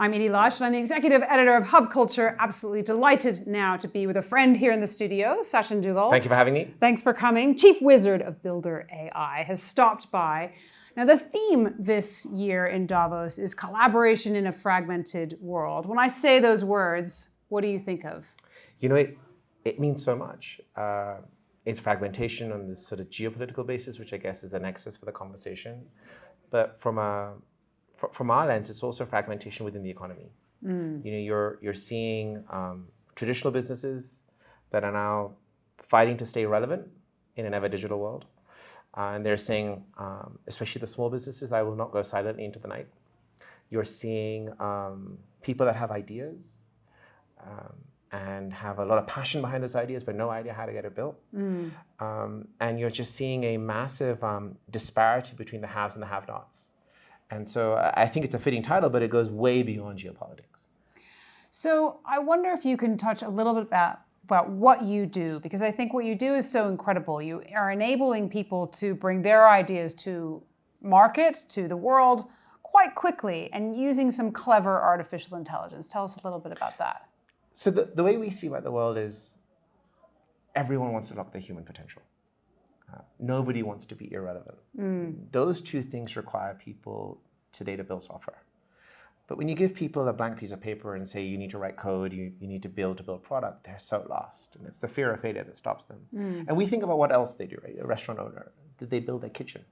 I'm Edie Lush, and I'm the executive editor of Hub Culture. Absolutely delighted now to be with a friend here in the studio, Sachin Duggan. Thank you for having me. Thanks for coming. Chief Wizard of Builder AI has stopped by. Now, the theme this year in Davos is collaboration in a fragmented world. When I say those words, what do you think of? You know, it means so much. It's fragmentation on this sort of geopolitical basis, which I guess is the nexus for the conversation. But from our lens, it's also fragmentation within the economy. You know, you're seeing traditional businesses that are now fighting to stay relevant in an ever digital world. And they're saying, especially the small businesses, I will not go silently into the night. You're seeing people that have ideas and have a lot of passion behind those ideas, but no idea how to get it built. And you're just seeing a massive disparity between the haves and the have-nots. And so I think it's a fitting title, but it goes way beyond geopolitics. So I wonder if you can touch a little bit about what you do, because I think what you do is so incredible. You are enabling people to bring their ideas to market, to the world, quite quickly, and using some clever artificial intelligence. Tell us a little bit about that. So the way we see about the world is everyone wants to unlock their human potential. Nobody wants to be irrelevant. Those two things require people today to build software. But when you give people a blank piece of paper and say you need to write code, you need to build product, they're so lost. And it's the fear of failure that stops them. And we think about what else they do, right? A restaurant owner, did they build a kitchen?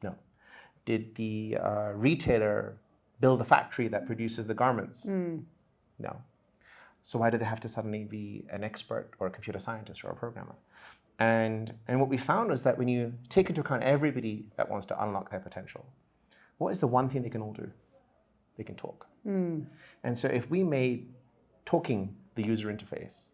No. Did the retailer build a factory that produces the garments? No. So why do they have to suddenly be an expert or a computer scientist or a programmer? And what we found was that when you take into account everybody that wants to unlock their potential, what is the one thing they can all do? They can talk. And so if we made talking the user interface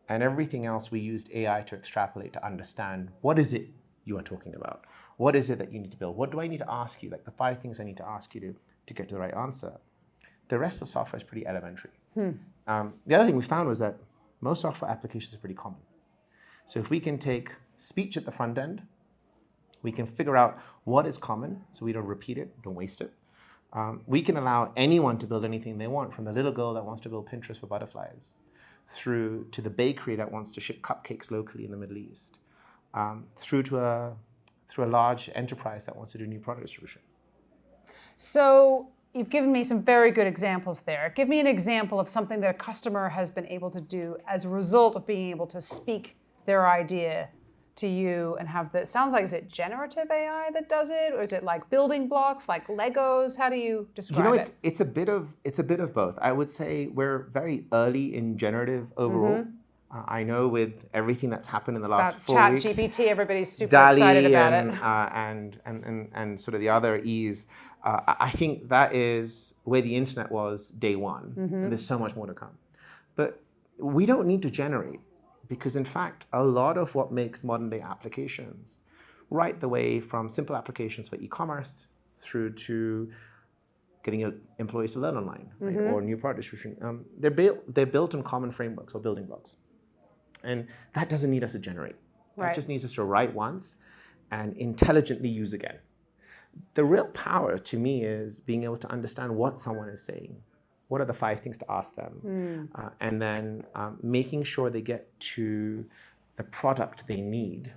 and everything else we used AI to extrapolate to understand what is it you are talking about? What is it that you need to build? What do I need to ask you? Like the 5 things I need to ask you to get to the right answer. The rest of the software is pretty elementary. The other thing we found was that most software applications are pretty common. So if we can take speech at the front end, we can figure out what is common so we don't repeat it, don't waste it. We can allow anyone to build anything they want, from the little girl that wants to build Pinterest for butterflies, through to the bakery that wants to ship cupcakes locally in the Middle East, through to a large enterprise that wants to do new product distribution. So you've given me some very good examples there. Give me an example of something that a customer has been able to do as a result of being able to speak their idea to you and have the, sounds like, is it generative AI that does it? Or is it like building blocks, like Legos? How do you describe it? It's a bit of both. I would say we're very early in generative overall. I know with everything that's happened in the last 4 weeks. ChatGPT, everybody's super DALL-E excited about it. And sort of the other E's. I think that is where the internet was day one. And there's so much more to come. But we don't need to generate. Because in fact, a lot of what makes modern day applications, right the way from simple applications for e-commerce through to getting your employees to learn online, right, or new product distribution, they're built on common frameworks or building blocks. And that doesn't need us to generate. That just needs us to write once and intelligently use again. The real power to me is being able to understand what someone is saying. What are the 5 things to ask them? And then making sure they get to the product they need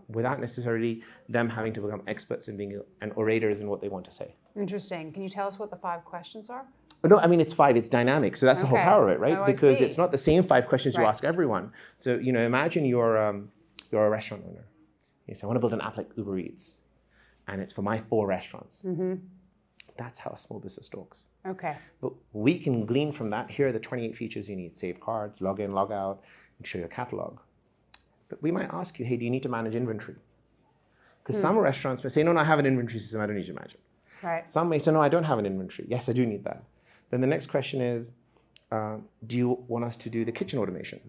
without necessarily them having to become experts in being an orators in what they want to say. Interesting. Can you tell us what the 5 questions are? No, I mean, it's 5, it's dynamic. So that's the whole power of it, right? Oh, because it's not the same 5 questions you ask everyone. So, you know, imagine you're a restaurant owner. You say, I want to build an app like Uber Eats, and it's for my 4 restaurants. That's how a small business talks. Okay. But we can glean from that. Here are the 28 features you need: save cards, log in, log out, and show your catalog. But we might ask you, hey, do you need to manage inventory? Because some restaurants may say, no, I have an inventory system, I don't need to manage it. Right. Some may say, no, I don't have an inventory. Yes, I do need that. Then the next question is, do you want us to do the kitchen automation?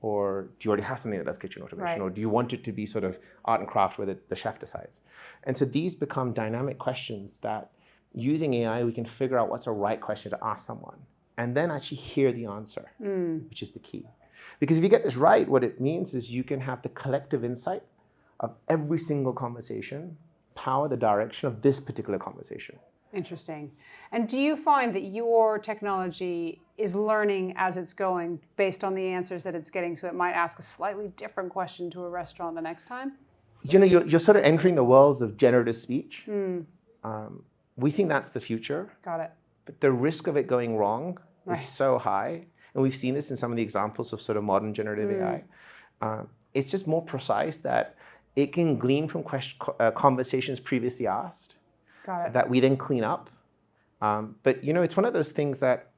Or do you already have something that does kitchen automation? Or do you want it to be sort of art and craft where the chef decides? And so these become dynamic questions that using AI, we can figure out what's the right question to ask someone and then actually hear the answer, which is the key. Because if you get this right, what it means is you can have the collective insight of every single conversation power the direction of this particular conversation. Interesting. And do you find that your technology is learning as it's going based on the answers that it's getting, so it might ask a slightly different question to a restaurant the next time? You know, you're sort of entering the worlds of generative speech. We think that's the future. Got it. But the risk of it going wrong Right. is so high. And we've seen this in some of the examples of sort of modern generative AI. It's just more precise that it can glean from conversations previously asked. Got it. That we then clean up. But you know, it's one of those things that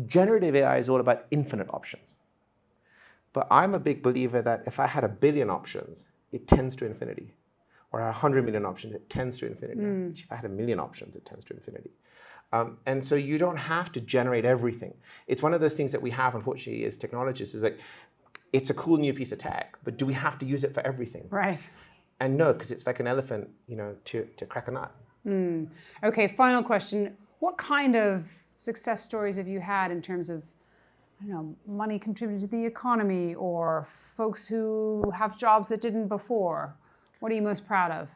generative AI is all about infinite options. But I'm a big believer that if I had 1 billion options, it tends to infinity. Or 100 million options, it tends to infinity. If I had 1 million options, it tends to infinity. And so you don't have to generate everything. It's one of those things that we have, unfortunately, as technologists, is like, it's a cool new piece of tech, but do we have to use it for everything? Right. And no, because it's like an elephant, you know, to crack a nut. Okay, final question. What kind of success stories have you had in terms of, I don't know, money contributed to the economy or folks who have jobs that didn't before? What are you most proud of?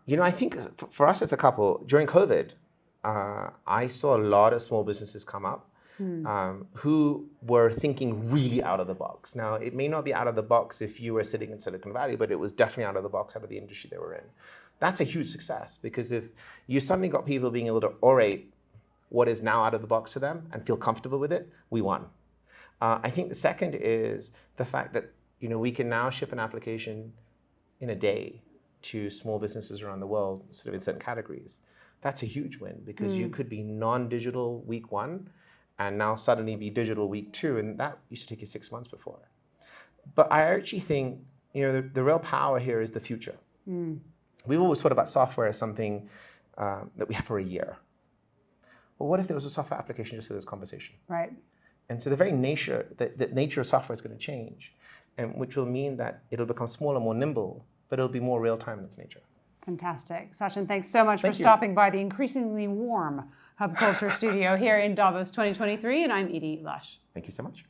You know, I think for us as a couple, during COVID, I saw a lot of small businesses come up who were thinking really out of the box. Now, it may not be out of the box if you were sitting in Silicon Valley, but it was definitely out of the box out of the industry they were in. That's a huge success, because if you suddenly got people being able to orate what is now out of the box to them and feel comfortable with it, we won. I think the second is the fact that, you know, we can now ship an application in a day to small businesses around the world, sort of in certain categories. That's a huge win, because you could be non-digital week 1 and now suddenly be digital week 2, and that used to take you 6 months before. But I actually think, you know, the real power here is the future. We've always thought about software as something that we have for a year. Well, what if there was a software application just for this conversation? Right. And so the very nature, the nature of software is going to change, and which will mean that it'll become smaller, more nimble, but it'll be more real-time in its nature. Fantastic. Sachin, thanks so much for you. stopping by the increasingly warm Hub Culture studio here in Davos 2023, and I'm Edie Lush. Thank you so much.